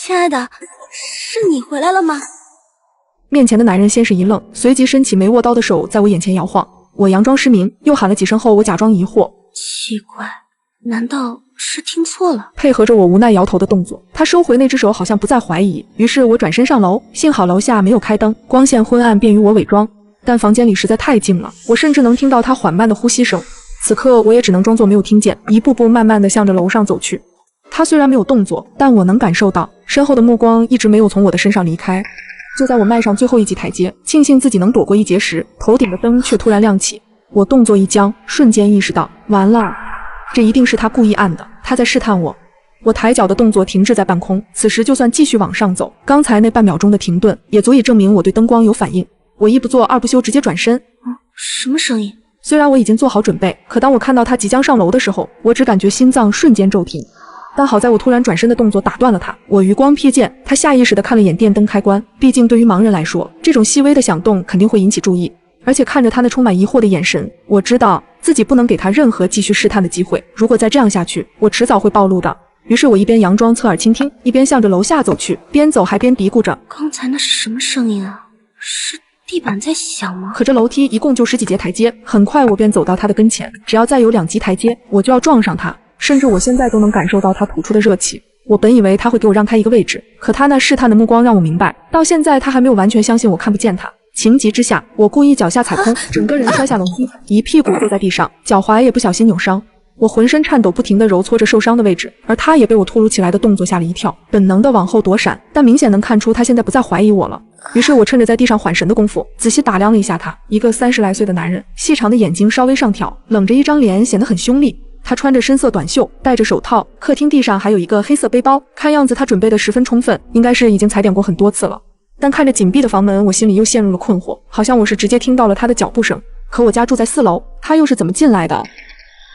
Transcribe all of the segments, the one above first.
亲爱的，是你回来了吗？面前的男人先是一愣，随即伸起没握刀的手在我眼前摇晃。我佯装失明，又喊了几声后，我假装疑惑。奇怪，难道是听错了？配合着我无奈摇头的动作，他收回那只手，好像不再怀疑。于是我转身上楼，幸好楼下没有开灯，光线昏暗，便于我伪装。但房间里实在太静了，我甚至能听到他缓慢的呼吸声。此刻我也只能装作没有听见，一步步慢慢地向着楼上走去。他虽然没有动作，但我能感受到身后的目光一直没有从我的身上离开。就在我迈上最后一级台阶，庆幸自己能躲过一劫时，头顶的灯却突然亮起。我动作一僵，瞬间意识到完了，这一定是他故意按的，他在试探我。我抬脚的动作停滞在半空，此时就算继续往上走，刚才那半秒钟的停顿也足以证明我对灯光有反应。我一不做二不休，直接转身。什么声音？虽然我已经做好准备，可当我看到他即将上楼的时候，我只感觉心脏瞬间骤停。但好在我突然转身的动作打断了他，我余光瞥见他下意识地看了眼电灯开关，毕竟对于盲人来说，这种细微的响动肯定会引起注意。而且看着他那充满疑惑的眼神，我知道自己不能给他任何继续试探的机会，如果再这样下去，我迟早会暴露的。于是我一边佯装侧耳倾听，一边向着楼下走去，边走还边嘀咕着，刚才那是什么声音啊？是地板在响吗？可这楼梯一共就10几节台阶，很快我便走到他的跟前，只要再有2级台阶，我就要撞上他。甚至我现在都能感受到他吐出的热气。我本以为他会给我让开一个位置，可他那试探的目光让我明白，到现在他还没有完全相信我看不见他。情急之下，我故意脚下踩空，整个人摔下楼梯，一屁股坐在地上，脚踝也不小心扭伤。我浑身颤抖，不停地揉搓着受伤的位置，而他也被我突如其来的动作吓了一跳，本能地往后躲闪，但明显能看出他现在不再怀疑我了。于是我趁着在地上缓神的功夫，仔细打量了一下他，一个30来岁的男人，细长的眼睛稍微上挑，冷着一张脸，显得很凶厉。他穿着深色短袖，戴着手套，客厅地上还有一个黑色背包，看样子他准备的十分充分，应该是已经踩点过很多次了。但看着紧闭的房门，我心里又陷入了困惑，好像我是直接听到了他的脚步声，可我家住在4楼，他又是怎么进来的？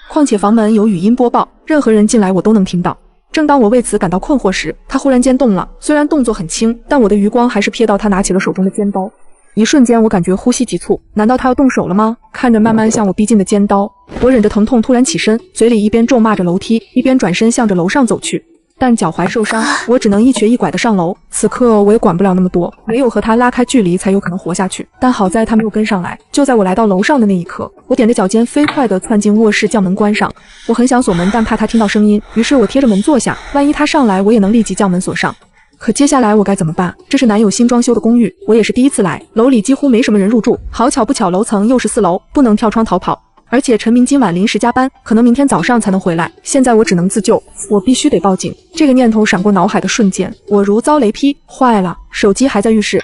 况且房门有语音播报，任何人进来我都能听到。正当我为此感到困惑时，他忽然间动了，虽然动作很轻，但我的余光还是瞥到他拿起了手中的尖刀。一瞬间我感觉呼吸急促，难道他要动手了吗？看着慢慢向我逼近的尖刀，我忍着疼痛突然起身，嘴里一边咒骂着楼梯，一边转身向着楼上走去。但脚踝受伤，我只能一瘸一拐地上楼。此刻我也管不了那么多，唯有和他拉开距离才有可能活下去。但好在他没有跟上来。就在我来到楼上的那一刻，我踮着脚尖飞快地窜进卧室，将门关上。我很想锁门，但怕他听到声音，于是我贴着门坐下，万一他上来，我也能立即将门锁上。可接下来我该怎么办？这是男友新装修的公寓，我也是第一次来，楼里几乎没什么人入住。好巧不巧，楼层又是4楼，不能跳窗逃跑。而且陈明今晚临时加班，可能明天早上才能回来。现在我只能自救，我必须得报警。这个念头闪过脑海的瞬间，我如遭雷劈，坏了，手机还在浴室。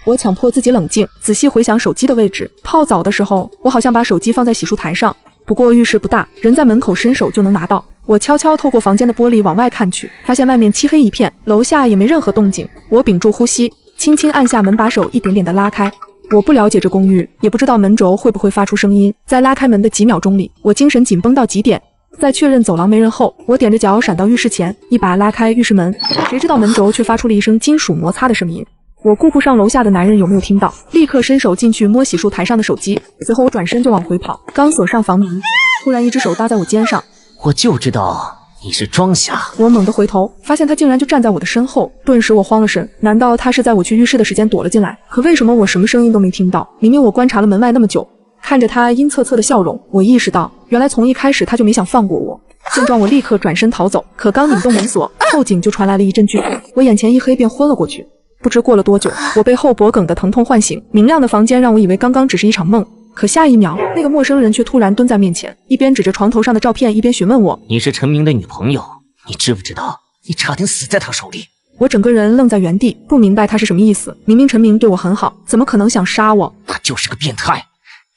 我强迫自己冷静，仔细回想手机的位置。泡澡的时候，我好像把手机放在洗漱台上，不过浴室不大，人在门口伸手就能拿到。我悄悄透过房间的玻璃往外看去，发现外面漆黑一片，楼下也没任何动静。我屏住呼吸，轻轻按下门把手，一点点地拉开。我不了解这公寓，也不知道门轴会不会发出声音。在拉开门的几秒钟里，我精神紧绷到极点。在确认走廊没人后，我踮着脚闪到浴室前，一把拉开浴室门。谁知道门轴却发出了一声金属摩擦的声音。我顾不上楼下的男人有没有听到，立刻伸手进去摸洗漱台上的手机。随后我转身就往回跑，刚锁上房门，突然一只手搭在我肩上。我就知道你是装瞎。我猛地回头，发现他竟然就站在我的身后，顿时我慌了神。难道他是在我去浴室的时间躲了进来？可为什么我什么声音都没听到？明明我观察了门外那么久。看着他阴恻恻的笑容，我意识到原来从一开始他就没想放过我。见状我立刻转身逃走，可刚拧动门锁，后颈就传来了一阵剧痛，我眼前一黑便昏了过去。不知过了多久，我被后脖梗的疼痛唤醒，明亮的房间让我以为刚刚只是一场梦。可下一秒，那个陌生人却突然蹲在面前，一边指着床头上的照片，一边询问我：“你是陈明的女朋友，你知不知道你差点死在他手里？”我整个人愣在原地，不明白他是什么意思。明明陈明对我很好，怎么可能想杀我？他就是个变态，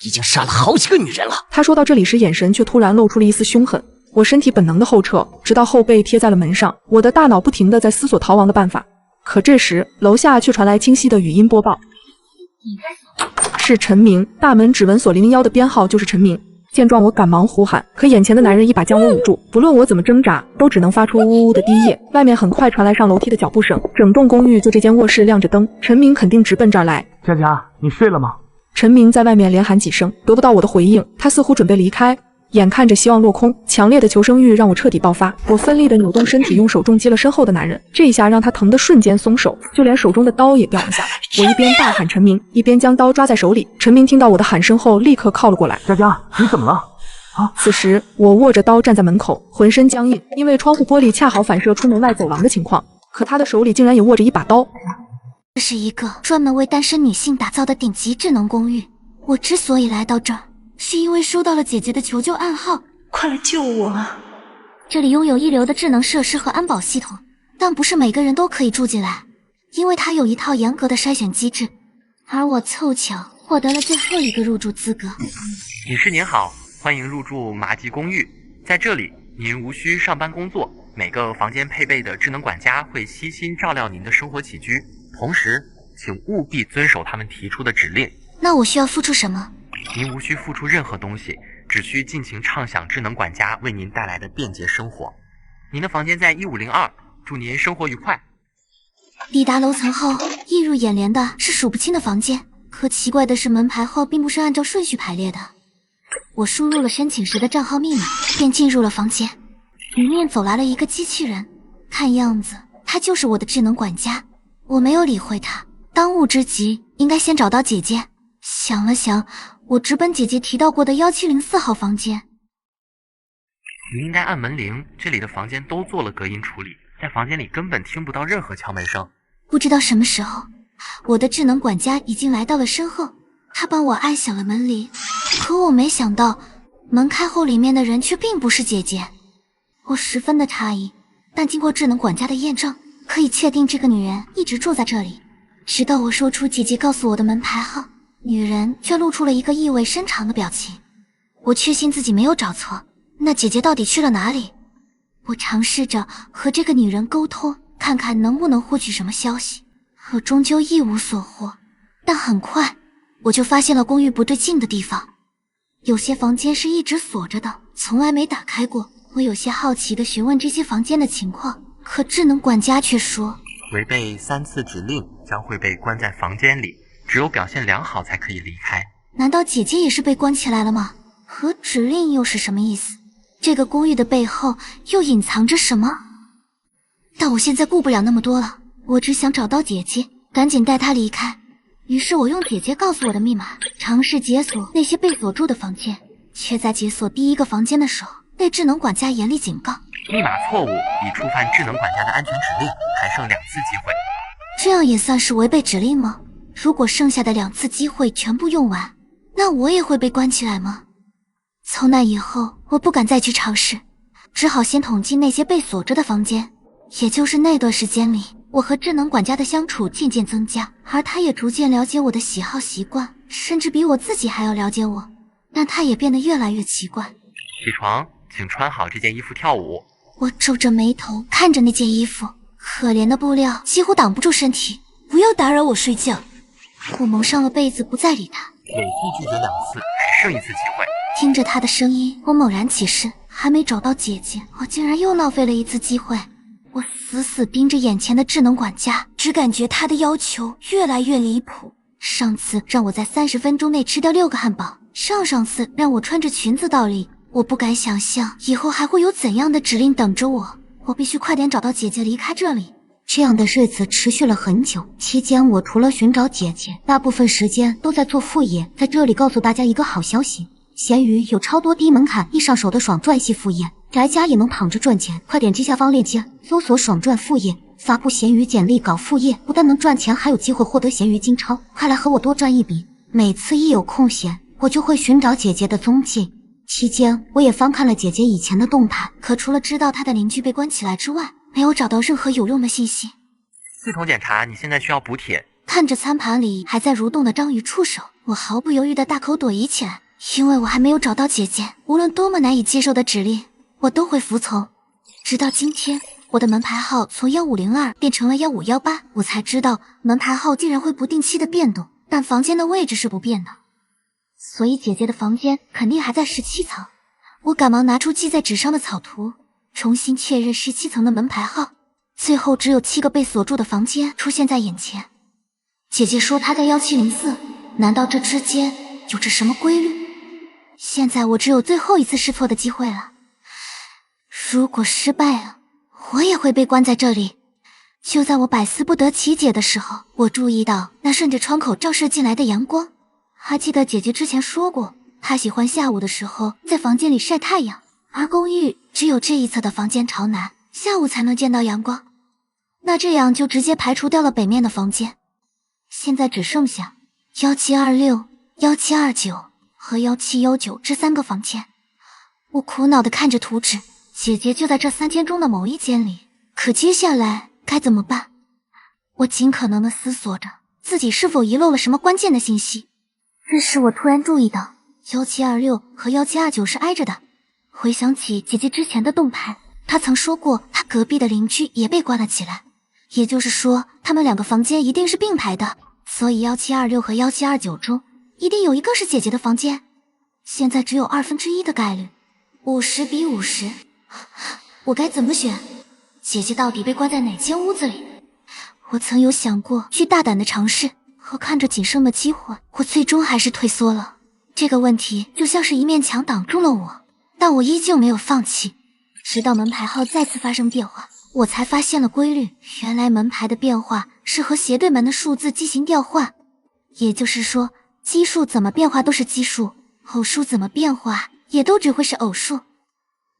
已经杀了好几个女人了。他说到这里时，眼神却突然露出了一丝凶狠。我身体本能的后撤，直到后背贴在了门上，我的大脑不停地在思索逃亡的办法。可这时，楼下却传来清晰的语音播报。是陈明，大门指纹锁001的编号就是陈明。见状我赶忙呼喊，可眼前的男人一把将我捂住，不论我怎么挣扎，都只能发出呜呜的低咽。外面很快传来上楼梯的脚步声，整栋公寓就这间卧室亮着灯，陈明肯定直奔这儿来。佳佳，你睡了吗？陈明在外面连喊几声，得不到我的回应，他似乎准备离开。眼看着希望落空，强烈的求生欲让我彻底爆发。我奋力的扭动身体，用手重击了身后的男人，这一下让他疼得瞬间松手，就连手中的刀也掉了下来。我一边大喊陈明，一边将刀抓在手里。陈明听到我的喊声后，立刻靠了过来。佳佳，你怎么了？此时我握着刀站在门口，浑身僵硬，因为窗户玻璃恰好反射出门外走廊的情况。可他的手里竟然也握着一把刀。这是一个专门为单身女性打造的顶级智能公寓。我之所以来到这儿，是因为收到了姐姐的求救暗号，快来救我啊！这里拥有一流的智能设施和安保系统，但不是每个人都可以住进来，因为它有一套严格的筛选机制。而我凑巧获得了最后一个入住资格。女士您好，欢迎入住麻吉公寓。在这里，您无需上班工作，每个房间配备的智能管家会悉心照料您的生活起居，同时，请务必遵守他们提出的指令。那我需要付出什么？您无需付出任何东西，只需尽情畅享智能管家为您带来的便捷生活。您的房间在1502，祝您生活愉快。抵达楼层后，映入眼帘的是数不清的房间，可奇怪的是，门牌号并不是按照顺序排列的。我输入了申请时的账号密码，便进入了房间。迎面走来了一个机器人，看样子他就是我的智能管家。我没有理会他，当务之急应该先找到姐姐。想了想，我直奔姐姐提到过的1704号房间。您应该按门铃，这里的房间都做了隔音处理，在房间里根本听不到任何敲门声。不知道什么时候，我的智能管家已经来到了身后，他帮我按响了门铃。可我没想到，门开后里面的人却并不是姐姐。我十分的诧异，但经过智能管家的验证，可以确定这个女人一直住在这里。直到我说出姐姐告诉我的门牌号，女人却露出了一个意味深长的表情。我确信自己没有找错，那姐姐到底去了哪里？我尝试着和这个女人沟通，看看能不能获取什么消息，可终究一无所获。但很快我就发现了公寓不对劲的地方，有些房间是一直锁着的，从来没打开过。我有些好奇地询问这些房间的情况，可智能管家却说，违背3次指令将会被关在房间里，只有表现良好才可以离开。难道姐姐也是被关起来了吗？和指令又是什么意思？这个公寓的背后又隐藏着什么？但我现在顾不了那么多了，我只想找到姐姐，赶紧带她离开。于是我用姐姐告诉我的密码，尝试解锁那些被锁住的房间，却在解锁第一个房间的时候，被智能管家严厉警告：密码错误，已触犯智能管家的安全指令，还剩2次机会。这样也算是违背指令吗？如果剩下的2次机会全部用完，那我也会被关起来吗？从那以后，我不敢再去尝试，只好先统计那些被锁着的房间。也就是那段时间里，我和智能管家的相处渐渐增加，而他也逐渐了解我的喜好习惯，甚至比我自己还要了解我。但他也变得越来越奇怪。起床，请穿好这件衣服跳舞。我皱着眉头看着那件衣服，可怜的布料几乎挡不住身体。不要打扰我睡觉。我蒙上了被子，不再理他。累计拒绝2次，还剩1次机会。听着他的声音，我猛然起身，还没找到姐姐，我竟然又浪费了1次机会。我死死盯着眼前的智能管家，只感觉他的要求越来越离谱。上次让我在30分钟内吃掉6个汉堡，上次让我穿着裙子倒立。我不敢想象以后还会有怎样的指令等着我。我必须快点找到姐姐，离开这里。这样的日子持续了很久，期间我除了寻找姐姐，大部分时间都在做副业。在这里告诉大家一个好消息，闲鱼有超多低门槛易上手的爽赚系副业，宅家也能躺着赚钱。快点击下方链接，搜索爽赚副业，发布闲鱼简历搞副业，不但能赚钱，还有机会获得闲鱼金钞。快来和我多赚一笔。每次一有空闲，我就会寻找姐姐的踪迹。期间我也翻看了姐姐以前的动态，可除了知道她的邻居被关起来之外，没有找到任何有用的信息。系统检查，你现在需要补铁。看着餐盘里还在蠕动的章鱼触手，我毫不犹豫地大口躲移起来，因为我还没有找到姐姐，无论多么难以接受的指令，我都会服从。直到今天，我的门牌号从1502变成了1518，我才知道门牌号竟然会不定期的变动，但房间的位置是不变的。所以姐姐的房间肯定还在17层。我赶忙拿出记在纸上的草图，重新确认17层的门牌号。最后只有7个被锁住的房间出现在眼前。姐姐说她在1704，难道这之间有着什么规律？现在我只有最后一次试错的机会了。如果失败了，我也会被关在这里。就在我百思不得其解的时候，我注意到那顺着窗口照射进来的阳光。还记得姐姐之前说过，她喜欢下午的时候在房间里晒太阳，而公寓只有这一侧的房间朝南，下午才能见到阳光。那这样就直接排除掉了北面的房间，现在只剩下1726、1729和1719这3个房间。我苦恼地看着图纸，姐姐就在这3间中的某一间里，可接下来该怎么办？我尽可能地思索着自己是否遗漏了什么关键的信息。这时我突然注意到1726和1729是挨着的，回想起姐姐之前的动态，她曾说过她隔壁的邻居也被关了起来，也就是说他们2个房间一定是并排的，所以1726和1729中一定有一个是姐姐的房间。现在只有1/2的概率，50比50，我该怎么选？姐姐到底被关在哪间屋子里？我曾有想过去大胆的尝试，可看着仅剩的机会，我最终还是退缩了。这个问题就像是一面墙挡住了我，但我依旧没有放弃。直到门牌号再次发生变化，我才发现了规律，原来门牌的变化是和斜对门的数字进行调换，也就是说奇数怎么变化都是奇数，偶数怎么变化也都只会是偶数。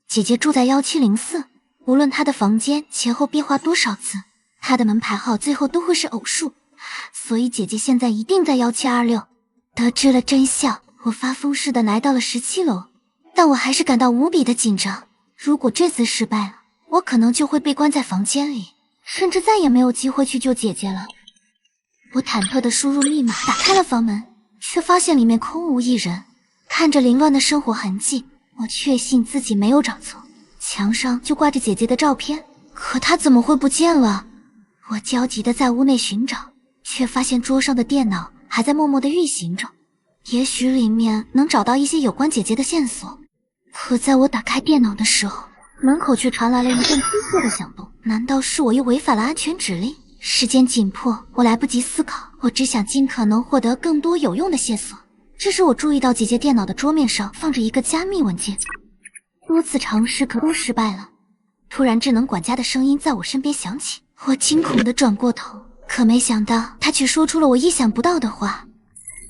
姐姐住在1704，无论她的房间前后变化多少次，她的门牌号最后都会是偶数，所以姐姐现在一定在1726。得知了真相，我发疯似的来到了17楼，但我还是感到无比的紧张。如果这次失败了，我可能就会被关在房间里，甚至再也没有机会去救姐姐了。我忐忑地输入密码，打开了房门，却发现里面空无一人。看着凌乱的生活痕迹，我确信自己没有找错，墙上就挂着姐姐的照片，可她怎么会不见了？我焦急地在屋内寻找，却发现桌上的电脑还在默默地运行着，也许里面能找到一些有关姐姐的线索。可在我打开电脑的时候，门口却传来了一阵机械的响动，难道是我又违反了安全指令？时间紧迫，我来不及思考，我只想尽可能获得更多有用的线索。这时我注意到姐姐电脑的桌面上放着一个加密文件，多次尝试可都失败了。突然智能管家的声音在我身边响起，我惊恐地转过头，可没想到他却说出了我意想不到的话：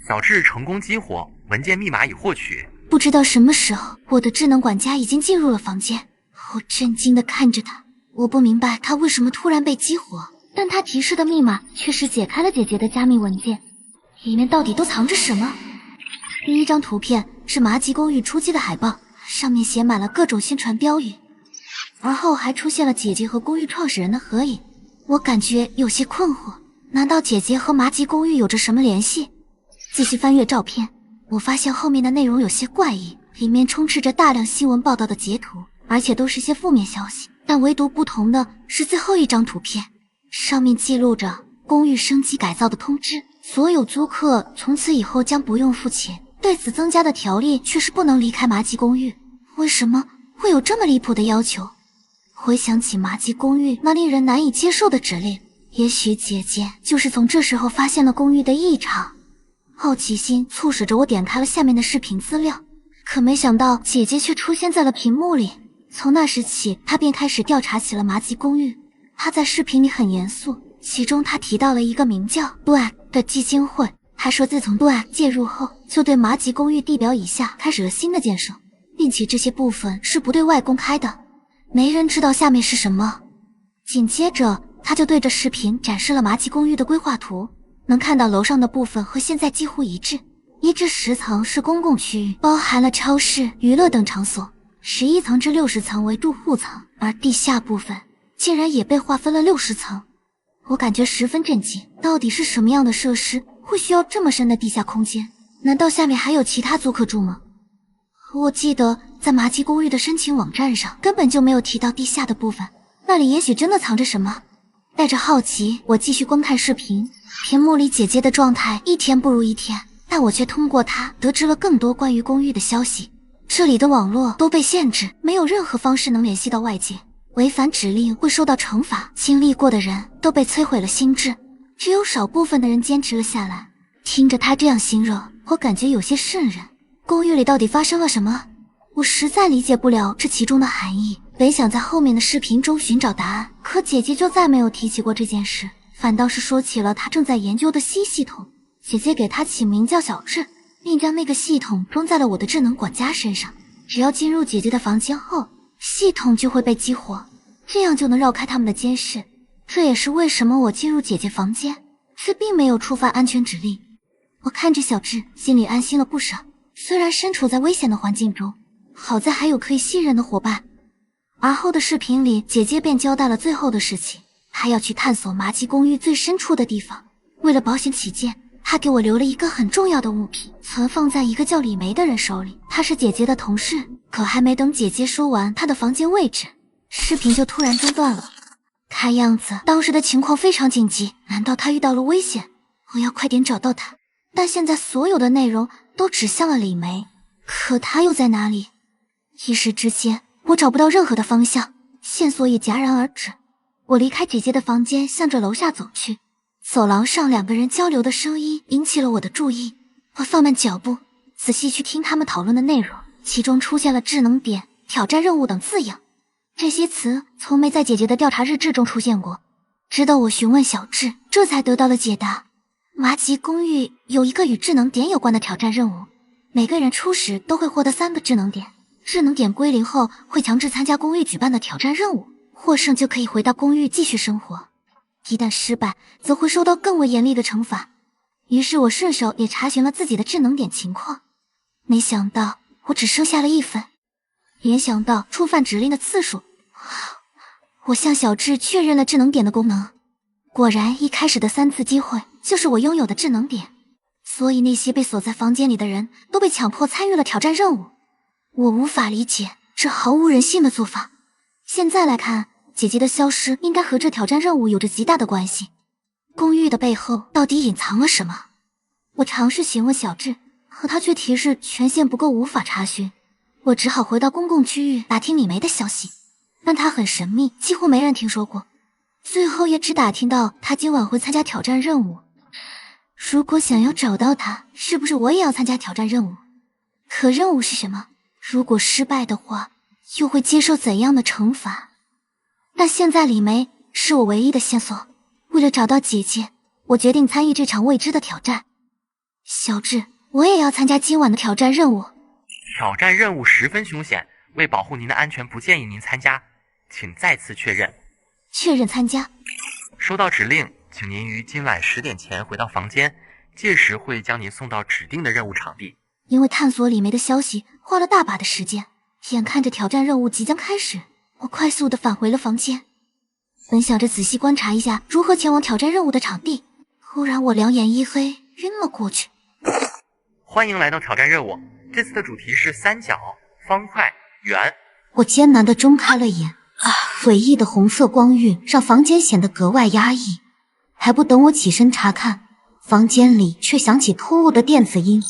小智成功激活，文件密码已获取。不知道什么时候，我的智能管家已经进入了房间。我震惊地看着他，我不明白他为什么突然被激活，但他提示的密码确实解开了姐姐的加密文件，里面到底都藏着什么？第一张图片是麻吉公寓初期的海报，上面写满了各种宣传标语，而后还出现了姐姐和公寓创始人的合影。我感觉有些困惑，难道姐姐和麻吉公寓有着什么联系？继续翻阅照片，我发现后面的内容有些怪异，里面充斥着大量新闻报道的截图，而且都是些负面消息。但唯独不同的是最后一张图片，上面记录着公寓升级改造的通知，所有租客从此以后将不用付钱，对此增加的条例却是不能离开麻吉公寓。为什么会有这么离谱的要求？回想起麻吉公寓那令人难以接受的指令，也许姐姐就是从这时候发现了公寓的异常。好奇心促使着我点开了下面的视频资料，可没想到姐姐却出现在了屏幕里。从那时起，她便开始调查起了麻吉公寓。她在视频里很严肃，其中她提到了一个名叫 Black 的基金会，还说自从 Black 介入后，就对麻吉公寓地表以下开始了新的建设，并且这些部分是不对外公开的，没人知道下面是什么。紧接着他就对着视频展示了麻吉公寓的规划图，能看到楼上的部分和现在几乎一致。1至10层是公共区域，包含了超市、娱乐等场所；11层至60层为住户层，而地下部分竟然也被划分了60层。我感觉十分震惊，到底是什么样的设施会需要这么深的地下空间？难道下面还有其他租客住吗？我记得在麻吉公寓的申请网站上根本就没有提到地下的部分，那里也许真的藏着什么。带着好奇，我继续观看视频，屏幕里姐姐的状态一天不如一天，但我却通过她得知了更多关于公寓的消息。这里的网络都被限制，没有任何方式能联系到外界，违反指令会受到惩罚，经历过的人都被摧毁了心智，只有少部分的人坚持了下来。听着他这样形容，我感觉有些瘆人。公寓里到底发生了什么？我实在理解不了这其中的含义。本想在后面的视频中寻找答案，可姐姐就再没有提起过这件事，反倒是说起了她正在研究的新系统。姐姐给她起名叫小智，并将那个系统装在了我的智能管家身上。只要进入姐姐的房间后，系统就会被激活，这样就能绕开他们的监视。这也是为什么我进入姐姐房间却并没有触发安全指令。我看着小智，心里安心了不少。虽然身处在危险的环境中，好在还有可以信任的伙伴。而后的视频里，姐姐便交代了最后的事情，她要去探索麻吉公寓最深处的地方。为了保险起见，她给我留了一个很重要的物品，存放在一个叫李梅的人手里。她是姐姐的同事。可还没等姐姐说完她的房间位置，视频就突然中断了。看样子当时的情况非常紧急，难道她遇到了危险？我要快点找到她。但现在所有的内容都指向了李梅，可她又在哪里？一时之间，我找不到任何的方向，线索也戛然而止。我离开姐姐的房间，向着楼下走去。走廊上两个人交流的声音引起了我的注意，我放慢脚步，仔细去听他们讨论的内容，其中出现了智能点、挑战任务等字样。这些词从没在姐姐的调查日志中出现过，直到我询问小智，这才得到了解答。麻吉公寓有一个与智能点有关的挑战任务，每个人初始都会获得3个智能点，智能点归零后会强制参加公寓举办的挑战任务，获胜就可以回到公寓继续生活，一旦失败则会受到更为严厉的惩罚。于是我顺手也查询了自己的智能点情况，没想到我只剩下了1分。联想到触犯指令的次数，我向小智确认了智能点的功能。果然一开始的3次机会就是我拥有的智能点，所以那些被锁在房间里的人都被强迫参与了挑战任务。我无法理解这毫无人性的做法。现在来看，姐姐的消失应该和这挑战任务有着极大的关系。公寓的背后到底隐藏了什么？我尝试询问小智，可他却提示权限不够，无法查询。我只好回到公共区域打听李梅的消息，但她很神秘，几乎没人听说过。最后也只打听到她今晚会参加挑战任务。如果想要找到她，是不是我也要参加挑战任务？可任务是什么？如果失败的话，又会接受怎样的惩罚？但现在李梅是我唯一的线索。为了找到姐姐，我决定参与这场未知的挑战。小智，我也要参加今晚的挑战任务。挑战任务十分凶险，为保护您的安全，不建议您参加，请再次确认。确认参加。收到指令，请您于今晚10点前回到房间，届时会将您送到指定的任务场地。因为探索李梅的消息花了大把的时间，眼看着挑战任务即将开始，我快速地返回了房间。本想着仔细观察一下如何前往挑战任务的场地，忽然我两眼一黑，晕了过去。欢迎来到挑战任务，这次的主题是三角、方块、圆。我艰难地睁开了眼，诡异的红色光晕让房间显得格外压抑。还不等我起身查看，房间里却响起突兀的电子音。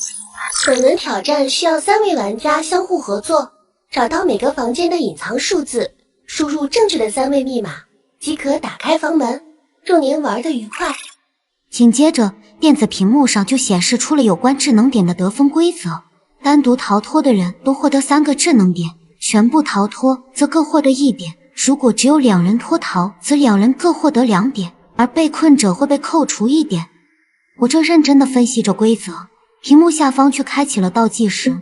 本轮挑战需要3位玩家相互合作，找到每个房间的隐藏数字，输入正确的3位密码，即可打开房门。祝您玩得愉快。紧接着，电子屏幕上就显示出了有关智能点的得分规则。单独逃脱的人都获得3个智能点，全部逃脱则各获得1点。如果只有2人脱逃，则2人各获得2点，而被困者会被扣除1点。我正认真地分析着规则，屏幕下方却开启了倒计时。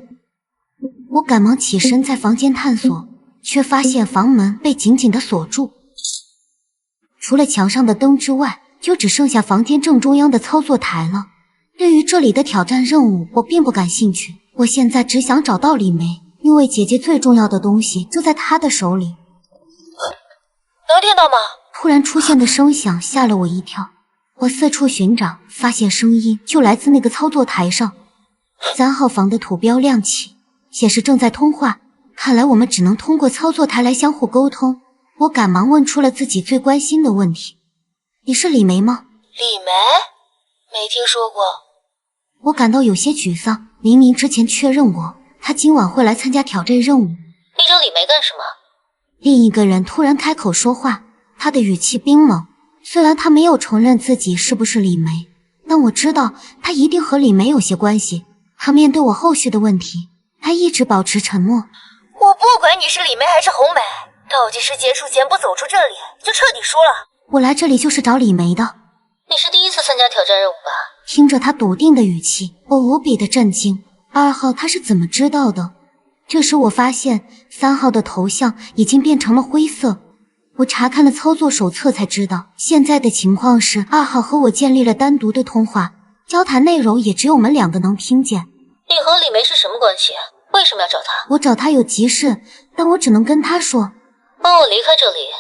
我赶忙起身在房间探索，却发现房门被紧紧地锁住。除了墙上的灯之外，就只剩下房间正中央的操作台了。对于这里的挑战任务，我并不感兴趣。我现在只想找到李梅，因为姐姐最重要的东西就在她的手里。能听到吗？突然出现的声响吓了我一跳，我四处寻找，发现声音就来自那个操作台上。3号房的图标亮起，显示正在通话。看来我们只能通过操作台来相互沟通。我赶忙问出了自己最关心的问题：你是李梅吗？李梅？没听说过。我感到有些沮丧，明明之前确认过，她今晚会来参加挑战任务。你找李梅干什么？另一个人突然开口说话，他的语气冰冷。虽然他没有承认自己是不是李梅，但我知道他一定和李梅有些关系。可面对我后续的问题，他一直保持沉默。我不管你是李梅还是红梅，倒计时结束前不走出这里，就彻底输了。我来这里就是找李梅的。你是第一次参加挑战任务吧？听着他笃定的语气，我无比的震惊。2号他是怎么知道的？这时我发现3号的头像已经变成了灰色。我查看了操作手册才知道，现在的情况是2号和我建立了单独的通话，交谈内容也只有我们2个能听见。你和李梅是什么关系？为什么要找她？我找她有急事，但我只能跟她说。帮我离开这里，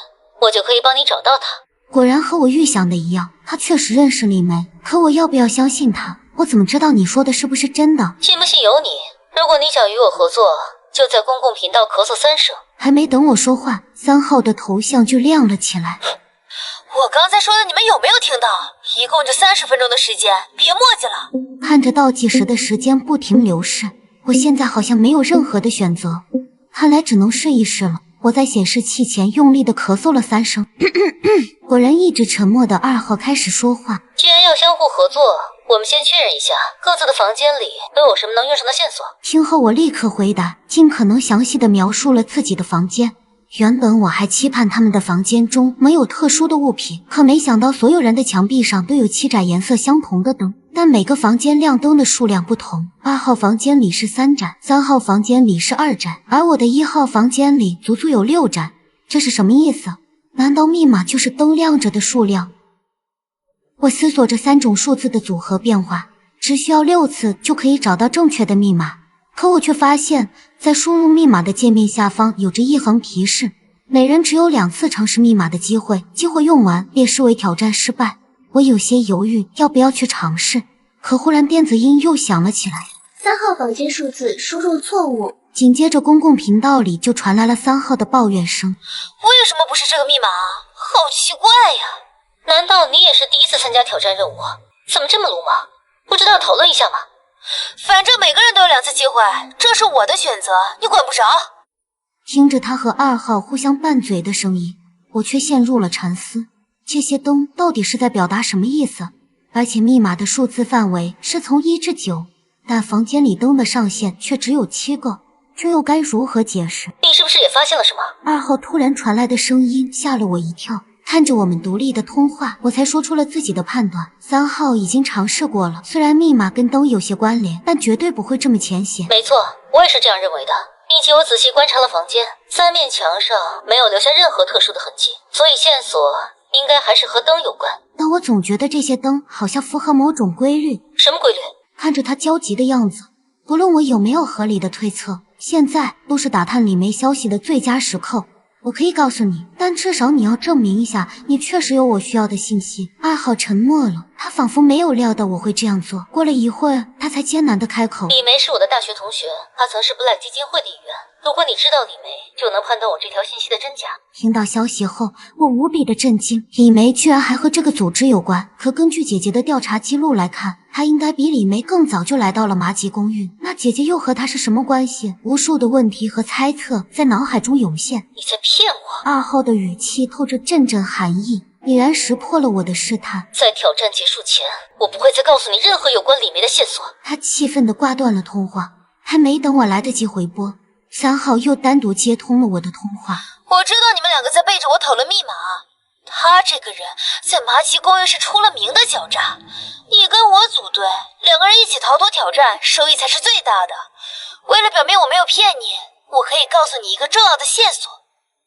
我就可以帮你找到她。果然和我预想的一样，他确实认识李梅。可我要不要相信他？我怎么知道你说的是不是真的？信不信由你。如果你想与我合作，就在公共频道咳嗽3声。还没等我说话，3号的头像就亮了起来。我刚才说的你们有没有听到？一共就30分钟的时间，别磨叽了。看着倒计时的时间不停流逝，我现在好像没有任何的选择，看来只能试一试了。我在显示器前用力的咳嗽了3声，果然一直沉默的2号开始说话。既然要相互合作，我们先确认一下各自的房间里都有什么能用上的线索。听后我立刻回答，尽可能详细的描述了自己的房间。原本我还期盼他们的房间中没有特殊的物品，可没想到所有人的墙壁上都有7盏颜色相同的灯，但每个房间亮灯的数量不同。2号房间里是3盏，3号房间里是2盏，而我的1号房间里足足有6盏。这是什么意思？难道密码就是灯亮着的数量？我思索着3种数字的组合变化，只需要6次就可以找到正确的密码。可我却发现，在输入密码的界面下方有着一横提示，每人只有2次尝试密码的机会，机会用完便视为挑战失败。我有些犹豫要不要去尝试，可忽然电子音又响了起来。3号房间数字输入错误。紧接着公共频道里就传来了3号的抱怨声。为什么不是这个密码啊？好奇怪呀！难道你也是第一次参加挑战任务？怎么这么鲁莽？不知道讨论一下吗？反正每个人都有2次机会，这是我的选择，你管不着。听着他和2号互相拌嘴的声音，我却陷入了沉思。这些灯到底是在表达什么意思？而且密码的数字范围是从1至9，但房间里灯的上限却只有7个，这又该如何解释？你是不是也发现了什么？ 2号突然传来的声音吓了我一跳。看着我们独立的通话，我才说出了自己的判断。3号已经尝试过了，虽然密码跟灯有些关联，但绝对不会这么浅显。没错，我也是这样认为的，并且我仔细观察了房间，3面墙上没有留下任何特殊的痕迹，所以线索应该还是和灯有关。但我总觉得这些灯好像符合某种规律。什么规律？看着他焦急的样子，不论我有没有合理的推测，现在都是打探李梅消息的最佳时刻。我可以告诉你，但至少你要证明一下，你确实有我需要的信息。2号沉默了，他仿佛没有料到我会这样做。过了一会儿，他才艰难地开口：李梅是我的大学同学，她曾是 Black 基金会的一员。如果你知道李梅，就能判断我这条信息的真假。听到消息后，我无比的震惊，李梅居然还和这个组织有关。可根据姐姐的调查记录来看，她应该比李梅更早就来到了麻吉公寓。那姐姐又和她是什么关系？无数的问题和猜测在脑海中涌现。你在骗我！2号的语气透着阵阵寒意，已然识破了我的试探。在挑战结束前，我不会再告诉你任何有关李梅的线索。他气愤地挂断了通话，还没等我来得及回拨，3号又单独接通了我的通话。我知道你们2个在背着我讨论密码，他这个人在麻吉公寓是出了名的狡诈。你跟我组队，2个人一起逃脱挑战，收益才是最大的。为了表明我没有骗你，我可以告诉你一个重要的线索，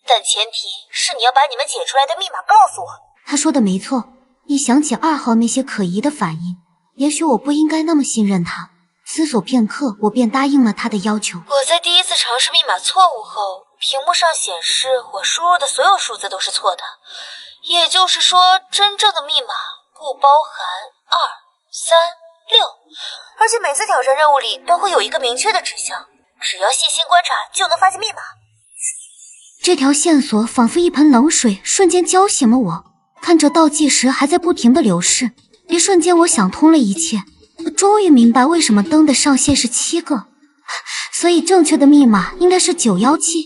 但前提是你要把你们解出来的密码告诉我。他说的没错，一想起2号那些可疑的反应，也许我不应该那么信任他。思索片刻，我便答应了他的要求。我在第一次尝试密码错误后，屏幕上显示我输入的所有数字都是错的，也就是说，真正的密码不包含2、3、6，而且每次挑战任务里都会有一个明确的指向，只要细心观察就能发现密码。这条线索仿佛一盆冷水，瞬间浇醒了我。看着倒计时还在不停的流逝，一瞬间我想通了一切。我终于明白为什么灯的上限是7个，所以正确的密码应该是917。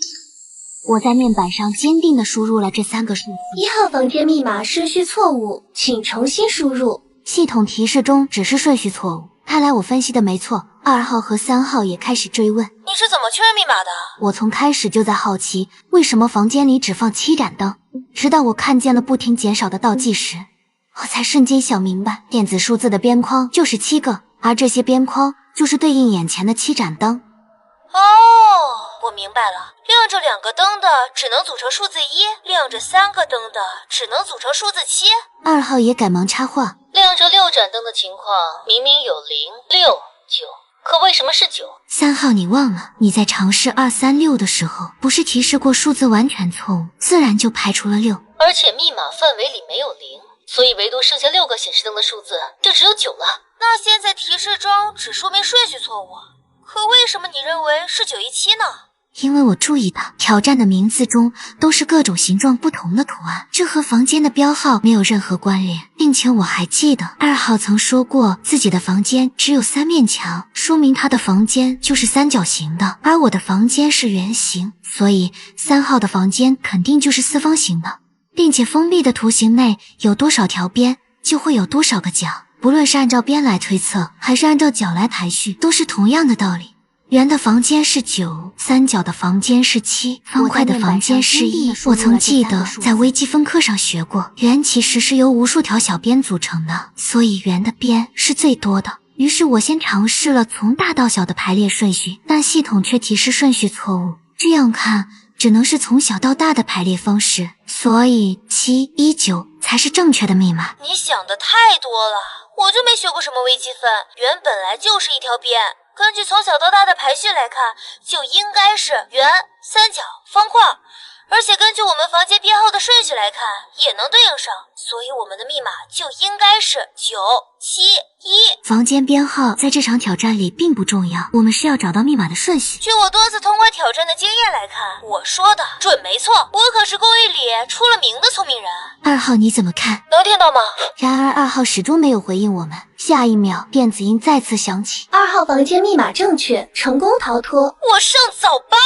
我在面板上坚定地输入了这3个数字。1号房间密码顺序错误，请重新输入。系统提示中只是顺序错误，看来我分析的没错。2号和3号也开始追问。你是怎么确认密码的？我从开始就在好奇，为什么房间里只放7盏灯，直到我看见了不停减少的倒计时，我才瞬间想明白，电子数字的边框就是7个，而这些边框就是对应眼前的7盏灯。哦，我明白了，亮着2个灯的只能组成数字1，亮着3个灯的只能组成数字7。2号也赶忙插话，亮着6盏灯的情况明明有0、6、9，可为什么是9？3号你忘了，你在尝试2、3、6的时候，不是提示过数字完全错误，自然就排除了6。而且密码范围里没有0，所以唯独剩下6个显示灯的数字就只有9了。那现在提示中只说明顺序错误，可为什么你认为是917呢？因为我注意到挑战的名字中都是各种形状不同的图案，这和房间的标号没有任何关联，并且我还记得2号曾说过自己的房间只有3面墙，说明他的房间就是三角形的，而我的房间是圆形，所以3号的房间肯定就是四方形的，并且封闭的图形内有多少条边就会有多少个角，不论是按照边来推测还是按照角来排序，都是同样的道理。圆的房间是9，三角的房间是7，方块的房间是1。我曾记得在微积分课上学过，圆其实是由无数条小边组成的，所以圆的边是最多的。于是我先尝试了从大到小的排列顺序，但系统却提示顺序错误。这样看，只能是从小到大的排列方式，所以719才是正确的密码。你想的太多了，我就没学过什么微积分，圆本来就是一条边。根据从小到大的排序来看，就应该是圆、三角、方块，而且根据我们房间编号的顺序来看，也能对应上，所以我们的密码就应该是971。房间编号在这场挑战里并不重要，我们是要找到密码的顺序。据我多次通关挑战的经验来看，我说的准没错，我可是公寓里出了名的聪明人。2号你怎么看？能听到吗？然而2号始终没有回应我们，下一秒电子音再次响起，2号房间密码正确，成功逃脱。我上早八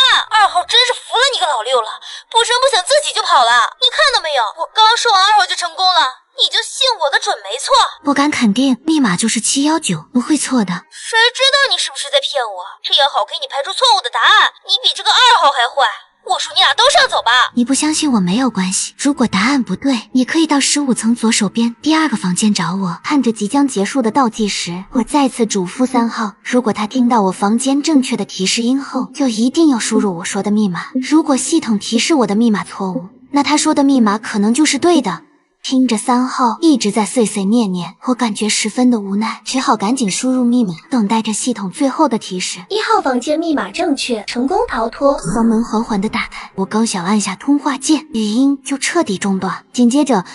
，2号真是服了你个老六了，不声不响自己就跑了，你看到没有？我刚说完2号就成功了，你就信我的准没错。不敢肯定，密码就是719，不会错的。谁知道你是不是在骗我？这样好给你排除错误的答案，你比这个2号还坏。我说你俩都上走吧。你不相信我没有关系，如果答案不对，你可以到15层左手边第2个房间找我。看着即将结束的倒计时，我再次嘱咐3号，如果他听到我房间正确的提示音后，就一定要输入我说的密码。如果系统提示我的密码错误，那他说的密码可能就是对的。听着3号一直在碎碎念念，我感觉十分的无奈，只好赶紧输入密码，等待着系统最后的提示。1号房间密码正确，成功逃脱。房门缓缓地打开，我刚想按下通话键，语音就彻底中断，紧接着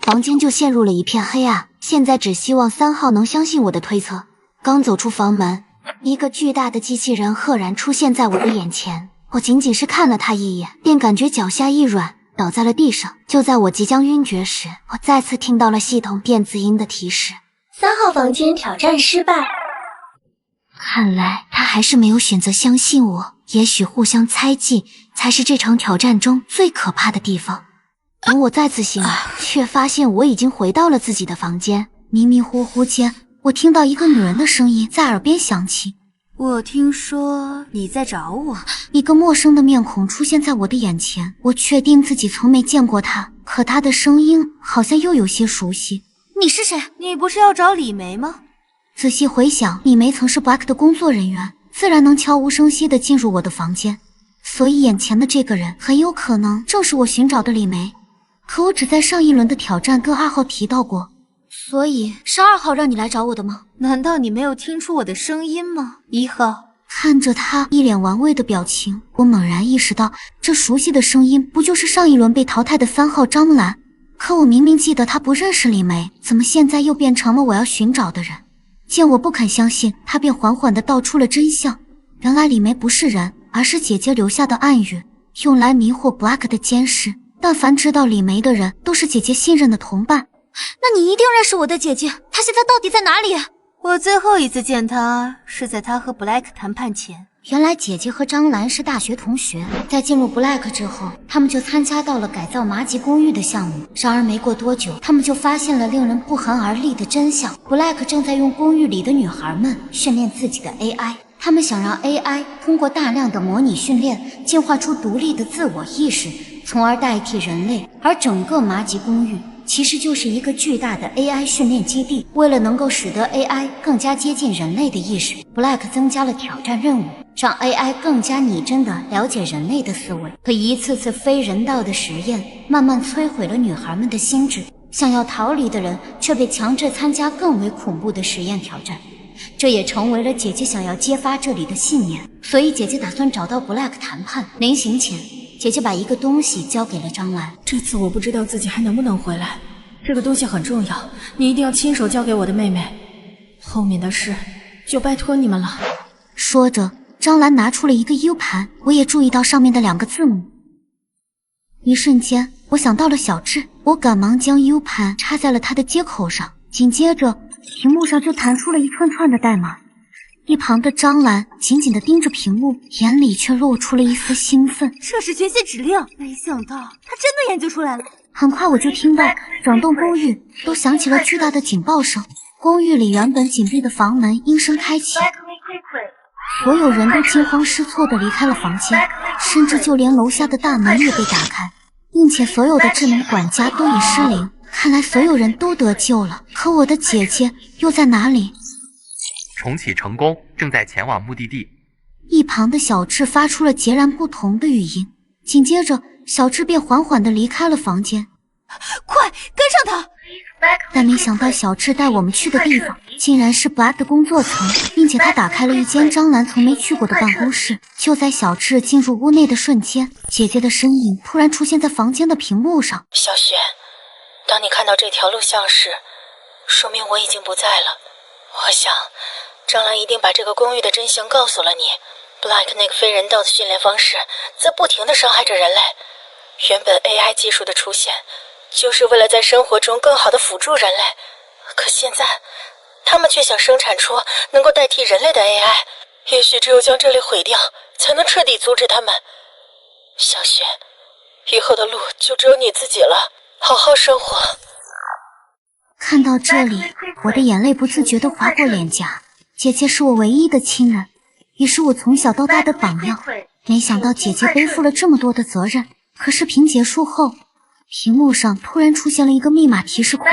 房间就陷入了一片黑暗。现在只希望3号能相信我的推测。刚走出房门，一个巨大的机器人赫然出现在我的眼前，我仅仅是看了他一眼，便感觉脚下一软，倒在了地上。就在我即将晕厥时，我再次听到了系统电子音的提示：3号房间挑战失败。看来他还是没有选择相信我，也许互相猜忌才是这场挑战中最可怕的地方。等我再次醒来，却发现我已经回到了自己的房间。迷迷糊糊间，我听到一个女人的声音在耳边响起：我听说你在找我。一个陌生的面孔出现在我的眼前，我确定自己从没见过他，可他的声音好像又有些熟悉。你是谁？你不是要找李梅吗？仔细回想，李梅曾是 Black 的工作人员，自然能悄无声息地进入我的房间，所以眼前的这个人很有可能正是我寻找的李梅。可我只在上一轮的挑战跟2号提到过，所以是2号让你来找我的吗？难道你没有听出我的声音吗？1号。看着他一脸玩味的表情，我猛然意识到，这熟悉的声音不就是上一轮被淘汰的3号张兰？可我明明记得他不认识李梅，怎么现在又变成了我要寻找的人？见我不肯相信，他便缓缓地道出了真相。原来李梅不是人，而是姐姐留下的暗语，用来迷惑 Black 的监视。但凡知道李梅的人，都是姐姐信任的同伴。那你一定认识我的姐姐，她现在到底在哪里？我最后一次见她是在她和 Black 谈判前，原来姐姐和张兰是大学同学，在进入 Black 之后，他们就参加到了改造麻吉公寓的项目。然而没过多久，他们就发现了令人不寒而栗的真相 ：Black 正在用公寓里的女孩们训练自己的 AI。他们想让 AI 通过大量的模拟训练，进化出独立的自我意识，从而代替人类。而整个麻吉公寓其实就是一个巨大的 AI 训练基地。为了能够使得 AI 更加接近人类的意识， Black 增加了挑战任务，让 AI 更加拟真地了解人类的思维。可一次次非人道的实验慢慢摧毁了女孩们的心智，想要逃离的人却被强制参加更为恐怖的实验挑战。这也成为了姐姐想要揭发这里的信念，所以姐姐打算找到 Black 谈判。临行前，姐姐把一个东西交给了张兰。这次我不知道自己还能不能回来，这个东西很重要，你一定要亲手交给我的妹妹，后面的事就拜托你们了。说着，张兰拿出了一个 U 盘，我也注意到上面的2个字母。一瞬间，我想到了小智，我赶忙将 U 盘插在了他的接口上，紧接着屏幕上就弹出了一串串的代码。一旁的张兰紧紧地盯着屏幕，眼里却露出了一丝兴奋。这是权限指令，没想到他真的研究出来了。很快我就听到整栋公寓都响起了巨大的警报声，公寓里原本紧闭的房门应声开启，所有人都惊慌失措地离开了房间，甚至就连楼下的大门也被打开，并且所有的智能管家都已失灵。看来所有人都得救了，可我的姐姐又在哪里？重启成功，正在前往目的地。一旁的小智发出了截然不同的语音，紧接着小智便缓缓地离开了房间。快跟上他！但没想到小智带我们去的地方竟然是 Black 的工作层，并且他打开了一间张兰从没去过的办公室。就在小智进入屋内的瞬间，姐姐的身影突然出现在房间的屏幕上。小雪，当你看到这条录像时，说明我已经不在了。我想张兰一定把这个公寓的真相告诉了你。 Black 那个非人道的训练方式在不停地伤害着人类。原本 AI 技术的出现就是为了在生活中更好地辅助人类，可现在他们却想生产出能够代替人类的 AI。 也许只有将这里毁掉，才能彻底阻止他们。小雪，以后的路就只有你自己了，好好生活。看到这里，我的眼泪不自觉地划过脸颊。姐姐是我唯一的亲人，也是我从小到大的榜样。没想到姐姐背负了这么多的责任。可视频结束后，屏幕上突然出现了一个密码提示框，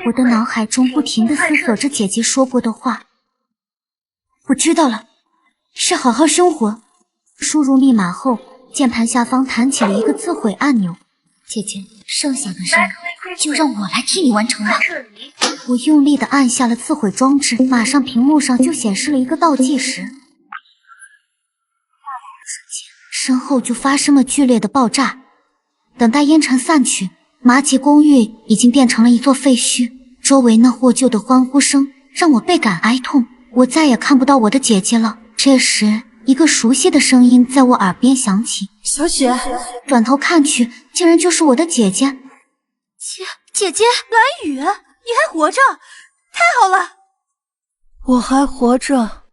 我的脑海中不停地思索着姐姐说过的话。我知道了，是好好生活。输入密码后，键盘下方弹起了一个自毁按钮。姐姐，剩下的任务就让我来替你完成吧。我用力地按下了自毁装置，马上屏幕上就显示了一个倒计时。身后就发生了剧烈的爆炸。等待烟尘散去，麻吉公寓已经变成了一座废墟，周围那获救的欢呼声让我倍感哀痛。我再也看不到我的姐姐了。这时，一个熟悉的声音在我耳边响起：“小雪。”转头看去，竟然就是我的姐姐。姐姐，蓝雨，你还活着，太好了！我还活着。